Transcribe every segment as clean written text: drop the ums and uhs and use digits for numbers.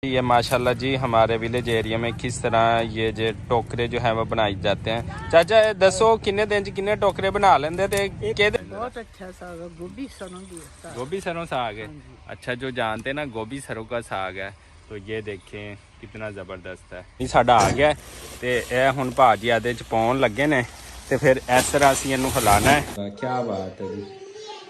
ये माशाल्लाह जी हमारे विलेज एरिया में किस तरह ये जो टोकरे जो है वो बनाए जाते हैं। चाचा दसो किन्ने दिन च किन्ने टोकरे बना लेंदे थे? बहुत अच्छा साग है, गोभी सरों की साग। गोभी सरों साग है। हाँ जी। अच्छा, जो जानते हैं ना गोभी सरों का साग है, तो ये देखें कितना ज़बरदस्त है। ये साडा आ गया ते ए हुण भाजी आदे च पाउण लगे ने ते फिर इस तरह असीं इहनूं हिलाना है। क्या बात है जी।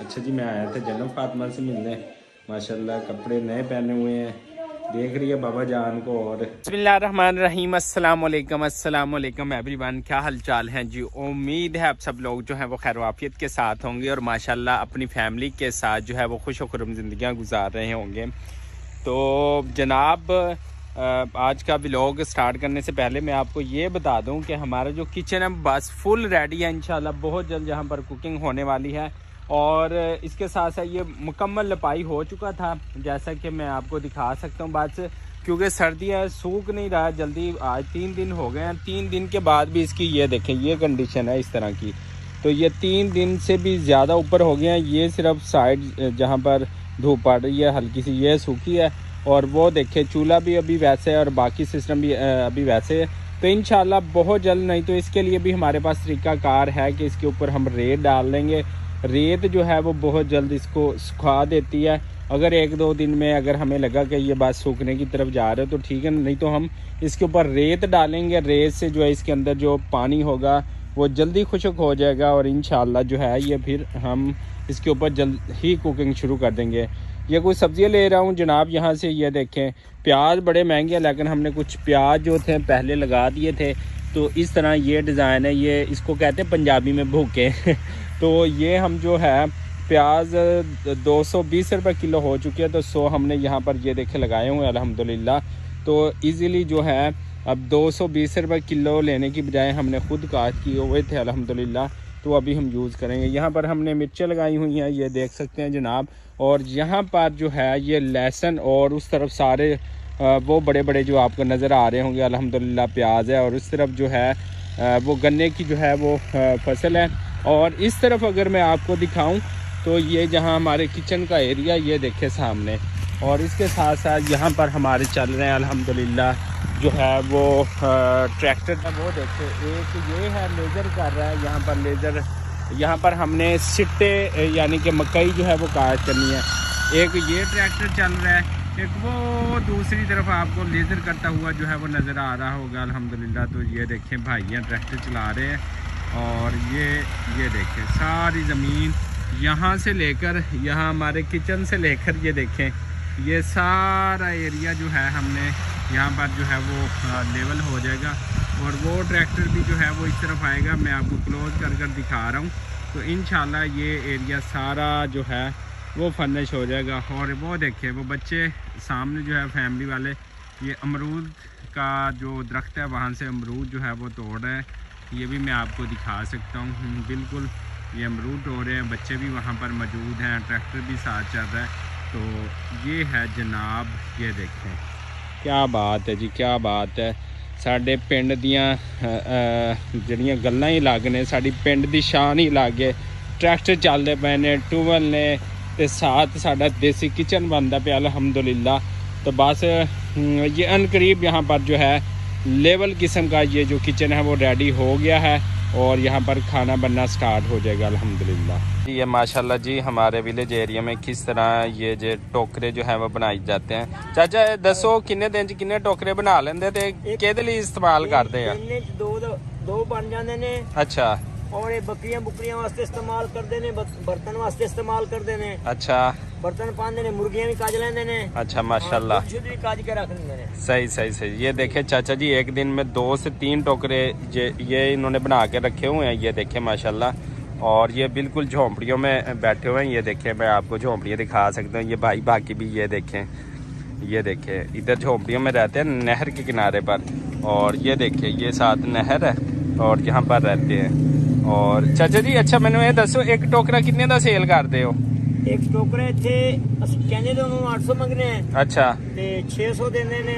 अच्छा जी, मैं आया था जन्नत फातिमा से मिलने। माशाल्लाह कपड़े नए पहने हुए हैं, देख रही है बाबा जान को। और बिस्मिल्लाहिर्रहमानिर्रहीम, अस्सलाम वालेकुम एवरीवन, क्या हाल चाल हैं जी। उम्मीद है आप सब लोग जो हैं वो खैर वाफियत के साथ होंगे और माशाल्लाह अपनी फैमिली के साथ जो है वो खुश व खुर्रम ज़िंदगियाँ गुजार रहे होंगे। तो जनाब, आज का व्लॉग स्टार्ट करने से पहले मैं आपको ये बता दूं कि हमारा जो किचन है बस फुल रेडी है। इंशाल्लाह बहुत जल्द यहाँ पर कुकिंग होने वाली है और इसके साथ साथ ये मुकम्मल लपाई हो चुका था, जैसा कि मैं आपको दिखा सकता हूँ। बात क्योंकि सर्दियाँ सूख नहीं रहा जल्दी, आज 3 दिन हो गए हैं। 3 दिन के बाद भी इसकी ये देखें ये कंडीशन है इस तरह की। तो ये 3 दिन से भी ज़्यादा ऊपर हो गए हैं। ये सिर्फ साइड जहाँ पर धूप पड़ रही है हल्की सी, ये सूखी है। और वो देखे चूल्हा भी अभी वैसे है और बाकी सिस्टम भी अभी वैसे है। तो इंशाल्लाह बहुत जल्द, नहीं तो इसके लिए भी हमारे पास तरीक़ाकार है कि इसके ऊपर हम रेत डाल लेंगे। रेत जो है वो बहुत जल्द इसको सुखा देती है। अगर 1-2 दिन में अगर हमें लगा कि ये बात सूखने की तरफ जा रहे हो तो ठीक है, नहीं तो हम इसके ऊपर रेत डालेंगे। रेत से जो है इसके अंदर जो पानी होगा वो जल्दी खुश्क हो जाएगा और इंशाल्लाह जो है ये फिर हम इसके ऊपर जल्द ही कुकिंग शुरू कर देंगे। ये कुछ सब्जियां ले रहा हूँ जनाब यहाँ से। ये देखें प्याज बड़े महंगे हैं, लेकिन हमने कुछ प्याज जो थे पहले लगा दिए थे। तो इस तरह ये डिज़ाइन है, ये इसको कहते हैं पंजाबी में भूखे तो ये हम जो है प्याज 220 रुपये किलो हो चुके हैं। तो 100 हमने यहाँ पर ये देखे लगाए हुए हैं अल्हम्दुलिल्लाह। तो इजीली जो है अब 220 रुपये किलो लेने की बजाय हमने खुद काश्त किए हुए थे अल्हम्दुलिल्लाह। तो अभी हम यूज़ करेंगे। यहाँ पर हमने मिर्चें लगाई हुई हैं, ये देख सकते हैं जनाब। और यहाँ पर जो है ये लहसुन और उस तरफ सारे वो बड़े बड़े जो आपको नज़र आ रहे होंगे अल्हम्दुलिल्लाह प्याज है। और उस तरफ जो है वो गन्ने की जो है वो फसल है। और इस तरफ अगर मैं आपको दिखाऊं तो ये जहाँ हमारे किचन का एरिया ये देखे सामने। और इसके साथ साथ यहाँ पर हमारे चल रहे हैं अल्हम्दुलिल्लाह जो है वो ट्रैक्टर है। वो देखे एक ये है लेज़र कर रहा है यहाँ पर लेज़र। यहाँ पर हमने सिट्टे यानी कि मकई जो है वो काट करनी है। एक ये ट्रैक्टर चल रहा है, एक वो दूसरी तरफ आपको लेज़र करता हुआ जो है वो नज़र आ रहा होगा अल्हम्दुलिल्लाह। तो ये देखें भाइयाँ ट्रैक्टर चला रहे हैं। और ये देखें सारी ज़मीन यहाँ से लेकर यहाँ हमारे किचन से लेकर ये देखें ये सारा एरिया जो है हमने यहाँ पर जो है वो लेवल हो जाएगा। और वो ट्रैक्टर भी जो है वो इस तरफ आएगा, मैं आपको क्लोज कर दिखा रहा हूँ। तो इंशाल्लाह ये एरिया सारा जो है वो फर्निश हो जाएगा। और वो देखें वो बच्चे सामने जो है फैमिली वाले ये अमरूद का जो दरख्त है वहाँ से अमरूद जो है वो तोड़ रहे हैं। ये भी मैं आपको दिखा सकता हूँ, बिल्कुल ये अमरूद तोड़ रहे हैं। बच्चे भी वहाँ पर मौजूद हैं, ट्रैक्टर भी साथ चल रहा है। तो ये है जनाब, ये देखें क्या बात है जी, क्या बात है। साढ़े पिंड दियां जड़ियाँ गल्लां ही अलग ने, साड़ी पिंड दी शान ही अलग है। ट्रैक्टर चलते पे ने, टूबल ने, ते साथ साडा देसी किचन बनता पे अल्हम्दुलिल्लाह। तो बस ये अनकरीब यहाँ पर जो है लेवल किस्म का ये जो किचन है वो रेडी हो गया है और यहाँ पर खाना बनना स्टार्ट हो जाएगा अल्हम्दुलिल्लाह। ये माशाल्लाह जी हमारे विलेज एरिया में किस तरह ये जो टोकरे जो है वो बनाए जाते हैं। चाचा दसो किन्ने दिन च किन्ने टोकरे बना लेंदे ते किहदे लई इस्तेमाल करदे हैं? दो बन जाते ने। अच्छा। और ये बकरियां बुकरियां वास्ते इस्तेमाल करते ने, बर्तन वास्ते इस्तेमाल करते ने। अच्छा। बर्तन पांदे ने, मुर्गियां भी काज लेंदे ने। अच्छा माशाल्लाह, भी काज के रख लेंदे ने। सही सही सही। ये देखे चाचा जी एक दिन में 2 से 3 टोकरे ये इन्होंने बना के रखे हुए हैं। ये देखे माशाल्लाह। और ये बिल्कुल झोंपड़ियों में बैठे हुए हैं। ये देखें मैं आपको झोंपड़ियाँ दिखा सकता हूँ। ये भाई बाकी भी ये देखें, ये देखें इधर झोंपड़ियों में रहते हैं नहर के किनारे पर। और ये देखें ये साथ नहर है और यहाँ पर रहते हैं। और चाचा जी अच्छा मैंने ये दसो एक टोकरा कितने का सेल करते हो? एक टोकरे थे कहने तो 800 मंगने हैं। अच्छा। ते 600 देने ने।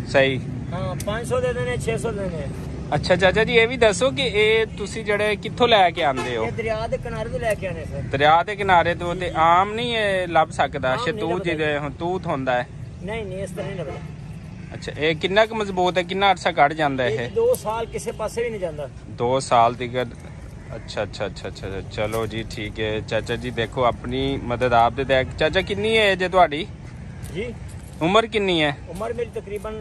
सही। हाँ 500 दे देने, 600 देने। अच्छा चाचा जी ये भी दसो कि ये तुसी जड़े कित्थों लैके आंदे हो? ये दरिया के किनारे तो लेके आने सर। दरिया के किनारे तो आम नहीं लभ सकदा, शतूत जिहदे तूत होंदा है। नहीं नहीं इस तरह नहीं लगता। अच्छा ये कितना क मजबूत है, कितना अरसा कट जाता है? 2 साल किसी पासे भी नहीं जाता। 2 साल तक। अच्छा अच्छा अच्छा अच्छा चलो जी ठीक है चाचा जी। देखो अपनी मदद आप दे दे। चाचा कितनी एज है ਤੁਹਾਡੀ जी? उम्र कितनी है? उम्र मेरी तकरीबन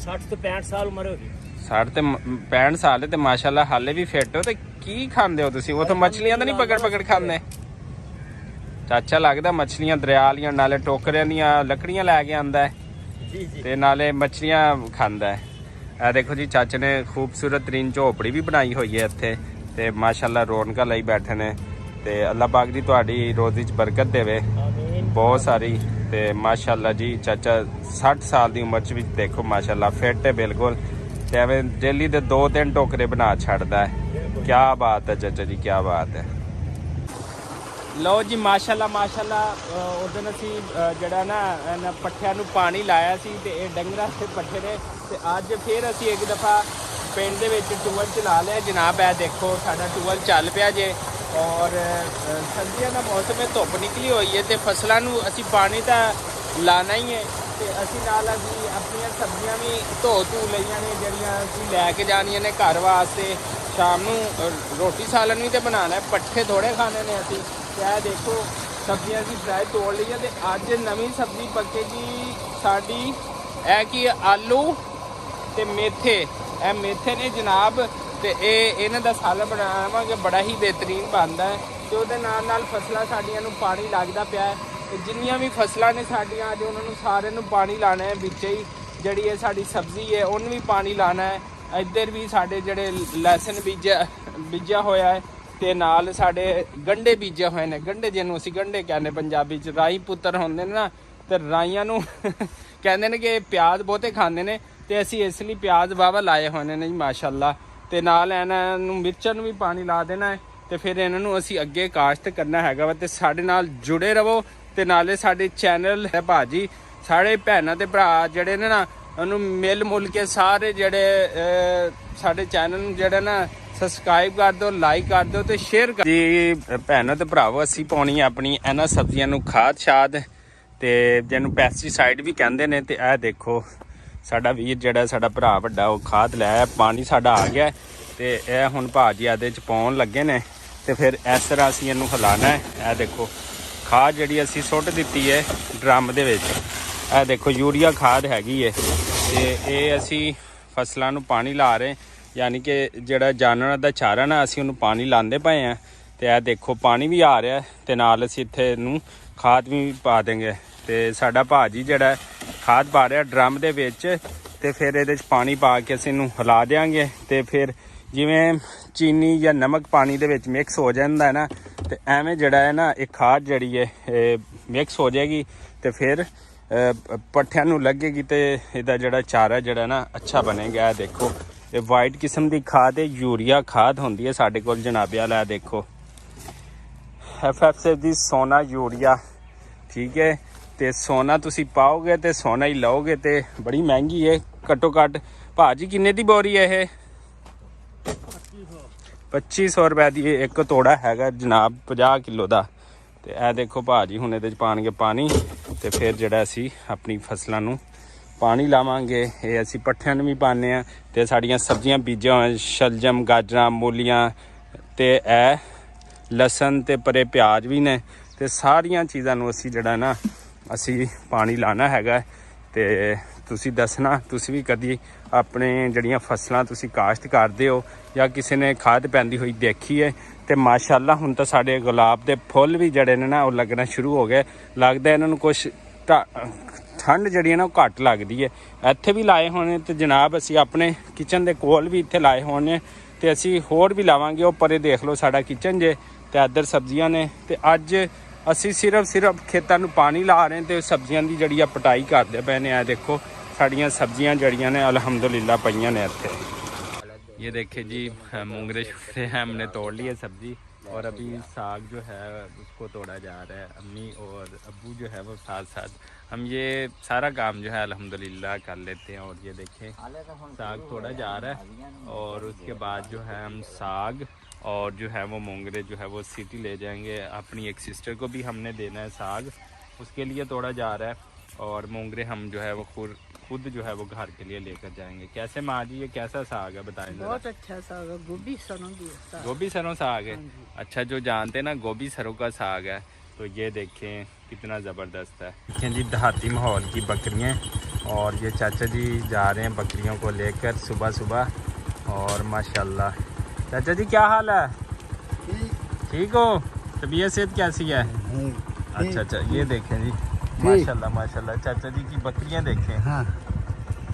60 ਤੋਂ 65 ਸਾਲ ਉਮਰ ਹੋ ਗਈ। 60 ਤੇ 65 ਸਾਲ ਹੈ ਤੇ ਮਾਸ਼ਾਅੱਲਾ ਹਾਲੇ ਵੀ ਫਿੱਟ ਹੋ। ਤੇ ਕੀ ਖਾਂਦੇ ਹੋ ਤੁਸੀਂ? ਉਹ ਤਾਂ ਮੱਛਲੀਆਂ ਤਾਂ ਨਹੀਂ ਪਕੜ ਖਾਂਦੇ? ਚਾਚਾ ਲੱਗਦਾ ਮੱਛਲੀਆਂ ਦਰਿਆ ਵਾਲੀਆਂ ਨਾਲੇ ਟੋਕਰਿਆਂ ਦੀਆਂ ਲੱਕੜੀਆਂ ਲੈ ਕੇ ਆਂਦਾ ਹੈ जी जी। ਤੇ ਨਾਲੇ ਮੱਛਲੀਆਂ ਖਾਂਦਾ ਹੈ। ਇਹ ਦੇਖੋ ਜੀ ਚਾਚੇ ਨੇ ਖੂਬਸੂਰਤ ਤਰੀਨ ਝੋਪੜੀ ਵੀ ਬਣਾਈ ਹੋਈ ਹੈ ਇੱਥੇ ਤੇ ਮਾਸ਼ਾਅੱਲਾ ਰੌਣਕਾਂ ਲਈ ਬੈਠੇ ਨੇ ਤੇ ਅੱਲਾਹ ਪਾਕ ਜੀ ਤੁਹਾਡੀ ਰੋਜ਼ੀ 'ਚ ਬਰਕਤ ਦੇਵੇ आमीन। ਬਹੁਤ ਸਾਰੀ। ਤੇ ਮਾਸ਼ਾਅੱਲਾ ਜੀ ਚਾਚਾ 60 ਸਾਲ ਦੀ ਉਮਰ 'ਚ ਵੀ ਦੇਖੋ ਮਾਸ਼ਾਅੱਲਾ ਫਿੱਟ ਹੈ ਬਿਲਕੁਲ ਤੇ ਐਵੇਂ ਡੇਲੀ ਦੇ 2-3 ਟੋਕਰੇ ਬਣਾ ਛੱਡਦਾ ਹੈ। ਕੀ ਬਾਤ ਹੈ ਚਾਚਾ ਜੀ, ਕੀ ਬਾਤ ਹੈ। ਲਓ ਜੀ ਮਾਸ਼ਾਅੱਲਾ ਮਾਸ਼ਾਅੱਲਾ ਉਸ ਦਿਨ ਅਸੀਂ ਜਿਹੜਾ ਨਾ ਇਹਨਾਂ ਪੱਠਿਆਂ ਨੂੰ ਪਾਣੀ ਲਾਇਆ ਸੀ ਤੇ ਇਹ ਡੰਗਰਾਂ ਦੇ ਪੱਠੇ ਨੇ ਤੇ ਅੱਜ ਫਿਰ ਅਸੀਂ ਇੱਕ ਦਫਾ ਪਿੰਡ ਦੇ ਵਿੱਚ ਟੂਵਲ ਚਲਾ ਲਿਆ ਜਨਾਬ। ਇਹ ਦੇਖੋ ਸਾਡਾ ਟੂਵਲ ਚੱਲ ਪਿਆ ਜੇ ਔਰ ਸਰਦੀਆਂ ਦਾ ਮੌਸਮ ਹੈ, ਧੁੱਪ ਨਿਕਲੀ ਹੋਈ ਹੈ ਤੇ ਫਸਲਾਂ ਨੂੰ ਅਸੀਂ ਪਾਣੀ ਤਾਂ ਲਾਣਾ ਹੀ ਹੈ ਤੇ ਅਸੀਂ ਨਾਲ ਅਸੀਂ ਆਪਣੀਆਂ ਸਬਜ਼ੀਆਂ ਵੀ ਧੋ ਲਈਆਂ ਨੇ ਜਿਹੜੀਆਂ ਅਸੀਂ ਲੈ ਕੇ ਜਾਣੀਆਂ ਨੇ ਘਰ ਵਾਸਤੇ। ਸ਼ਾਮ ਨੂੰ ਰੋਟੀ ਸਾਲਨ ਵੀ ਤੇ ਬਣਾਉਣਾ ਹੈ, ਪੱਠੇ ਥੋੜੇ ਖਾਣੇ ਨੇ ਅਸੀਂ। ਤੇ ਇਹ ਦੇਖੋ ਸਬਜ਼ੀਆਂ ਅਸੀਂ ਫਰਾਈ ਤੋੜ ਲਈਆਂ ਤੇ ਅੱਜ ਨਵੀਂ ਸਬਜ਼ੀ ਪੱਕੇਗੀ ਸਾਡੀ। ਇਹ ਕੀ ਆਲੂ ਤੇ ਮੇਥੇ, ਇਹ ਮੇਥੇ ਨੇ ਜਨਾਬ ਤੇ ਇਹਨਾਂ ਦਾ ਸਾਲਨ ਬਣਾਵਾਂਗੇ, ਬੜਾ ਹੀ ਬਿਹਤਰੀਨ ਬਣਦਾ ਹੈ ਤੇ ਉਹਦੇ ਨਾਲ ਨਾਲ ਫਸਲਾਂ ਸਾਡੀਆਂ ਨੂੰ ਪਾਣੀ ਲੱਗਦਾ ਪਿਆ ਹੈ ਤੇ ਜਿੰਨੀਆਂ ਵੀ ਫਸਲਾਂ ਨੇ ਸਾਡੀਆਂ ਅੱਜ ਉਹਨਾਂ ਨੂੰ ਸਾਰਿਆਂ ਨੂੰ ਪਾਣੀ ਲਾਣਾ ਹੈ। ਵਿੱਚ ਹੀ ਜਿਹੜੀ ਇਹ ਸਾਡੀ ਸਬਜ਼ੀ ਹੈ ਉਹਨੂੰ ਵੀ ਪਾਣੀ ਲਾਣਾ ਹੈ। ਇੱਧਰ ਵੀ ਸਾਡੇ ਜਿਹੜੇ ਲਸਣ ਬੀਜਿਆ ਹੋਇਆ ਹੈ ਤੇ ਨਾਲ ਸਾਡੇ ਗੰਢੇ ਬੀਜੇ ਹੋਏ ਨੇ। ਗੰਢੇ ਜਿਹਨੂੰ ਅਸੀਂ ਗੰਢੇ ਕਹਿੰਦੇ ਪੰਜਾਬੀ 'ਚ, ਰਾਈ ਪੁੱਤਰ ਹੁੰਦੇ ਨੇ ਨਾ ਤੇ ਰਾਈਆਂ ਨੂੰ ਕਹਿੰਦੇ ਨੇ ਕਿ ਪਿਆਜ਼ ਬਹੁਤੇ ਖਾਂਦੇ ਨੇ ਤੇ ਅਸੀਂ ਇਸ ਲਈ ਪਿਆਜ਼ ਵਾਵਾ ਲਾਏ ਹੋਏ ਨੇ ਜੀ ਮਾਸ਼ਾਅੱਲਾ। ਤੇ ਨਾਲ ਇਹਨਾਂ ਨੂੰ ਮਿਰਚਾਂ ਨੂੰ ਵੀ ਪਾਣੀ ਲਾ ਦੇਣਾ ਹੈ ਤੇ ਫਿਰ ਇਹਨਾਂ ਨੂੰ ਅਸੀਂ ਅੱਗੇ ਕਾਸ਼ਤ ਕਰਨਾ ਹੈਗਾ ਵਾ। ਤੇ ਸਾਡੇ ਨਾਲ ਜੁੜੇ ਰਹੋ ਤੇ ਨਾਲੇ ਸਾਡੇ ਚੈਨਲ ਹੈ ਭਾਜੀ, ਸਾਡੇ ਭੈਣਾਂ ਤੇ ਭਰਾ ਜਿਹੜੇ ਨੇ ਨਾ ਉਹਨੂੰ ਮਿਲ ਮੁਲ ਕੇ ਸਾਰੇ ਜਿਹੜੇ ਸਾਡੇ ਚੈਨਲ ਨੂੰ ਜਿਹੜਾ ਨਾ ਸਬਸਕ੍ਰਾਈਬ ਕਰ ਦਿਓ, ਲਾਈਕ ਕਰ ਦਿਓ ਤੇ ਸ਼ੇਅਰ ਕਰ ਜੀ। ਭੈਣਾਂ ਤੇ ਭਰਾਵੋ ਅਸੀਂ ਪਾਉਣੀ ਆਪਣੀ ਇਹਨਾਂ ਸਬਜ਼ੀਆਂ ਨੂੰ ਖਾਦ ਸ਼ਾਦ ਤੇ ਜਿਹਨੂੰ ਪੈਸਟੀਸਾਈਡ ਵੀ ਕਹਿੰਦੇ ਨੇ। ਤੇ ਇਹ ਦੇਖੋ ਸਾਡਾ ਵੀਰ ਜਿਹੜਾ ਸਾਡਾ ਭਰਾ ਵੱਡਾ ਉਹ ਖਾਦ ਲੈ ਆਇਆ, ਪਾਣੀ ਸਾਡਾ ਆ ਗਿਆ ਤੇ ਇਹ ਹੁਣ ਭਾਜੀ ਇਹਦੇ 'ਚ ਪਾਉਣ ਲੱਗੇ ਨੇ ਤੇ ਫਿਰ ਇਸ ਤਰ੍ਹਾਂ ਅਸੀਂ ਇਹਨੂੰ ਹਿਲਾਉਣਾ ਹੈ। ਇਹ ਦੇਖੋ ਖਾਦ ਜਿਹੜੀ ਅਸੀਂ ਸੁੱਟ ਦਿੱਤੀ ਹੈ ਡਰਮ ਦੇ ਵਿੱਚ, ਇਹ ਦੇਖੋ ਯੂਰੀਆ ਖਾਦ ਹੈਗੀ ਹੈ ਤੇ ਇਹ ਅਸੀਂ ਫਸਲਾਂ ਨੂੰ ਪਾਣੀ ਲਾ ਰਹੇ, ਯਾਨੀ ਕਿ ਜਿਹੜਾ ਜਾਨਵਰਾਂ ਦਾ ਚਾਰਾ ਨਾ ਅਸੀਂ ਉਹਨੂੰ ਪਾਣੀ ਲਾਉਂਦੇ ਪਏ ਹਾਂ। ਤੇ ਇਹ ਦੇਖੋ ਪਾਣੀ ਵੀ ਆ ਰਿਹਾ ਤੇ ਨਾਲ ਅਸੀਂ ਇੱਥੇ ਇਹਨੂੰ ਖਾਦ ਵੀ ਪਾ ਦੇਂਗੇ। ਤੇ ਸਾਡਾ ਭਾਜੀ ਜਿਹੜਾ ਖਾਦ ਪਾ ਰਿਹਾ ਡਰਮ ਦੇ ਵਿੱਚ ਤੇ ਫਿਰ ਇਹਦੇ 'ਚ ਪਾਣੀ ਪਾ ਕੇ ਅਸੀਂ ਇਹਨੂੰ ਹਿਲਾ ਦਿਆਂਗੇ ਤੇ ਫਿਰ ਜਿਵੇਂ ਚੀਨੀ ਜਾਂ ਨਮਕ ਪਾਣੀ ਦੇ ਵਿੱਚ ਮਿਕਸ ਹੋ ਜਾਂਦਾ ਹੈ ਨਾ ਤੇ ਐਵੇਂ ਜਿਹੜਾ ਹੈ ਨਾ ਇਹ ਖਾਦ ਜਿਹੜੀ ਹੈ ਇਹ ਮਿਕਸ ਹੋ ਜਾਏਗੀ ਤੇ ਫਿਰ ਪੱਠਿਆਂ ਨੂੰ ਲੱਗੇਗੀ ਤੇ ਇਹਦਾ ਜਿਹੜਾ ਚਾਰਾ ਜਿਹੜਾ ਨਾ ਅੱਛਾ ਬਣੇਗਾ। ਇਹ ਦੇਖੋ ਇਹ ਵਾਈਟ ਕਿਸਮ ਦੀ ਖਾਦ ਹੈ, ਯੂਰੀਆ ਖਾਦ ਹੁੰਦੀ ਹੈ ਸਾਡੇ ਕੋਲ ਜਨਾਬੇ ਵਾਲਾ। ਦੇਖੋ FFC ਦੀ ਸੋਨਾ ਯੂਰੀਆ, ਠੀਕ ਹੈ। ਤੇ ਸੋਨਾ ਤੁਸੀਂ ਪਾਓਗੇ ਤੇ ਸੋਨਾ ਹੀ ਲਓਗੇ ਤੇ ਬੜੀ ਮਹਿੰਗੀ ਹੈ। ਘੱਟੋ ਘੱਟ ਭਾਜੀ ਕਿੰਨੇ ਦੀ ਬੋਰੀ ਹੈ ਇਹ? 2500 ਰੁਪਏ ਦੀ ਇੱਕ ਤੋੜਾ ਹੈਗਾ ਜਨਾਬ 50 ਕਿਲੋ ਦਾ। ਤੇ ਇਹ ਦੇਖੋ ਭਾਜੀ ਹੁਣ ਇਹਦੇ 'ਚ ਪਾਣਗੇ ਪਾਣੀ ਤੇ ਫਿਰ ਜਿਹੜਾ ਅਸੀਂ ਆਪਣੀ ਫਸਲਾਂ ਨੂੰ ਪਾਣੀ ਲਾਵਾਂਗੇ। ਇਹ ਅਸੀਂ ਪੱਠਿਆਂ ਨੂੰ ਵੀ ਪਾਉਂਦੇ ਹਾਂ ਤੇ ਸਾਡੀਆਂ ਸਬਜ਼ੀਆਂ ਬੀਜੀਆਂ ਹੋਈਆਂ ਸ਼ਲਜਮ, ਗਾਜਰਾਂ, ਮੂਲੀਆਂ ਤੇ ਇਹ ਲਸਣ ਤੇ ਪਰੇ ਪਿਆਜ਼ ਵੀ ਨੇ ਤੇ ਸਾਰੀਆਂ ਚੀਜ਼ਾਂ ਨੂੰ ਅਸੀਂ ਜਿਹੜਾ ਨਾ ਅਸੀਂ ਪਾਣੀ ਲਾਣਾ ਹੈਗਾ। ਤੇ ਤੁਸੀਂ ਦੱਸਣਾ ਤੁਸੀਂ ਵੀ ਕਦੀ ਆਪਣੇ ਜਿਹੜੀਆਂ ਫਸਲਾਂ ਤੁਸੀਂ ਕਾਸ਼ਤ ਕਰਦੇ ਹੋ ਜਾਂ ਕਿਸੇ ਨੇ ਖਾਦ ਪੈਂਦੀ ਹੋਈ ਦੇਖੀ ਹੈ। ਤੇ ਮਾਸ਼ਾਅੱਲਾ ਹੁਣ ਤਾਂ ਸਾਡੇ ਗੁਲਾਬ ਦੇ ਫੁੱਲ ਵੀ ਜਿਹੜੇ ਨੇ ਨਾ ਉਹ ਲੱਗਣਾ ਸ਼ੁਰੂ ਹੋ ਗਏ। ਲੱਗਦਾ ਇਹਨਾਂ ਨੂੰ ਕੁਛ ਠੰਡ ਜਿਹੜੀ ਹੈ ਨਾ ਉਹ ਘੱਟ ਲੱਗਦੀ ਹੈ। ਇੱਥੇ ਵੀ ਲਾਏ ਹੋਣੇ ਤੇ ਜਨਾਬ ਅਸੀਂ ਆਪਣੇ ਕਿਚਨ ਦੇ ਕੋਲ ਵੀ ਇੱਥੇ ਲਾਏ ਹੋਣੇ ਤੇ ਅਸੀਂ ਹੋਰ ਵੀ ਲਾਵਾਂਗੇ। ਉਹ ਪਰੇ ਦੇਖ ਲਓ ਸਾਡਾ ਕਿਚਨ ਜੇ ਤੇ ਇੱਧਰ ਸਬਜ਼ੀਆਂ ਨੇ ਤੇ ਅੱਜ ਅਸੀਂ ਸਿਰਫ ਖੇਤਾਂ ਨੂੰ ਪਾਣੀ ਲਾ ਰਹੇ ਤੇ ਸਬਜ਼ੀਆਂ ਦੀ ਜਿਹੜੀ ਆ ਪਟਾਈ ਕਰਦੇ ਪਏ ਨੇ। ਇਹ ਦੇਖੋ ਸਾਡੀਆਂ ਸਬਜ਼ੀਆਂ जड़ियाँ ने अल्हम्दुलिल्लाह पईयां ने इत्थे। ये देखे जी मूंगरे शूगरे हमने तोड़ लिए सब्जी और अभी साग जो है उसको तोड़ा जा रहा है। अम्मी और अब्बू जो है वो साथ साथ हम ये सारा काम जो है अल्हम्दुलिल्लाह कर लेते हैं। और ये देखें साग तोड़ा जा रहा है और उसके बाद जो है हम साग और जो है वो मूंगरे जो है वो सिटी ले जाएंगे। अपनी एक सिस्टर को भी हमने देना है साग, उसके लिए तोड़ा जा रहा है। और मोंगरे हम जो है वो खुद जो है वो घर के लिए लेकर जाएंगे। कैसे माँ जी, ये कैसा साग है बताएं जरा। बहुत अच्छा साग है, गोभी सरों की साग। गोभी सरों साग है। हाँ जी। अच्छा, जो जानते हैं ना गोभी सरों का साग है, तो ये देखें कितना ज़बरदस्त है। देखें जी देहाती माहौल की बकरियाँ, और ये चाचा जी जा रहे हैं बकरियों को लेकर सुबह सुबह। और माशाल्लाह चाचा जी क्या हाल है, ठीक हो, तबीयत सेहत कैसी है? अच्छा अच्छा, ये देखें जी माशाल्लाह माशाल्लाह, चाचा जी की बकरियां देखें। हाँ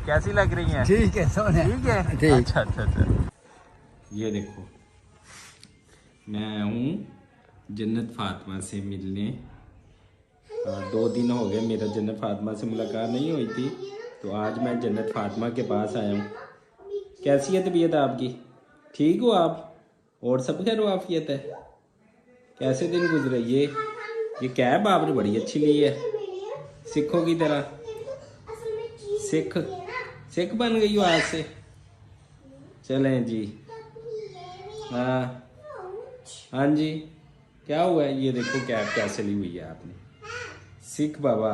कैसी लग रही हैं? ठीक है, सोने ठीक है। ठीक। अच्छा अच्छा अच्छा, ये देखो मैं हूँ जन्नत फातिमा से मिलने। 2 दिन हो गए मेरा जन्नत फातिमा से मुलाकात नहीं हुई थी, तो आज मैं जन्नत फातिमा के पास आया हूँ। कैसी है तबीयत आपकी, ठीक हो आप, और सब खैर आफियत है? कैसे दिन गुजरे? ये कैब आपने बड़ी अच्छी ली है, सिखों की तरह। सिख बन गई हो आज से। चलें जी। हाँ हाँ जी, क्या हुआ है? ये देखो कैब कैसे ली हुई है आपने, सिख बाबा।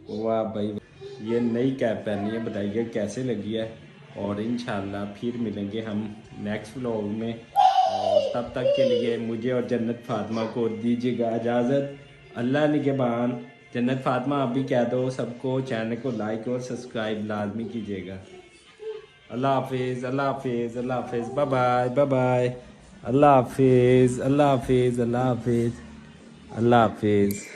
वाह भाई, ये नई कैब पहनी है, बताइए कैसे लगी है। और इंशाल्लाह फिर मिलेंगे हम नेक्स्ट व्लॉग में, और तब तक के लिए मुझे और जन्नत फातिमा को दीजिएगा इजाज़त। अल्लाह निगहबान। जन्नत फातिमा आप भी कह दो सबको, चैनल को लाइक और सब्सक्राइब लाजमी कीजिएगा। अल्लाह हाफिज़, अल्लाह हाफिज़, अल्लाह हाफिज़, बाय बाय, बाय बाय, अल्लाह हाफिज़, अल्लाह हाफिज़, अल्लाह हाफिज़, अल्लाह हाफिज़।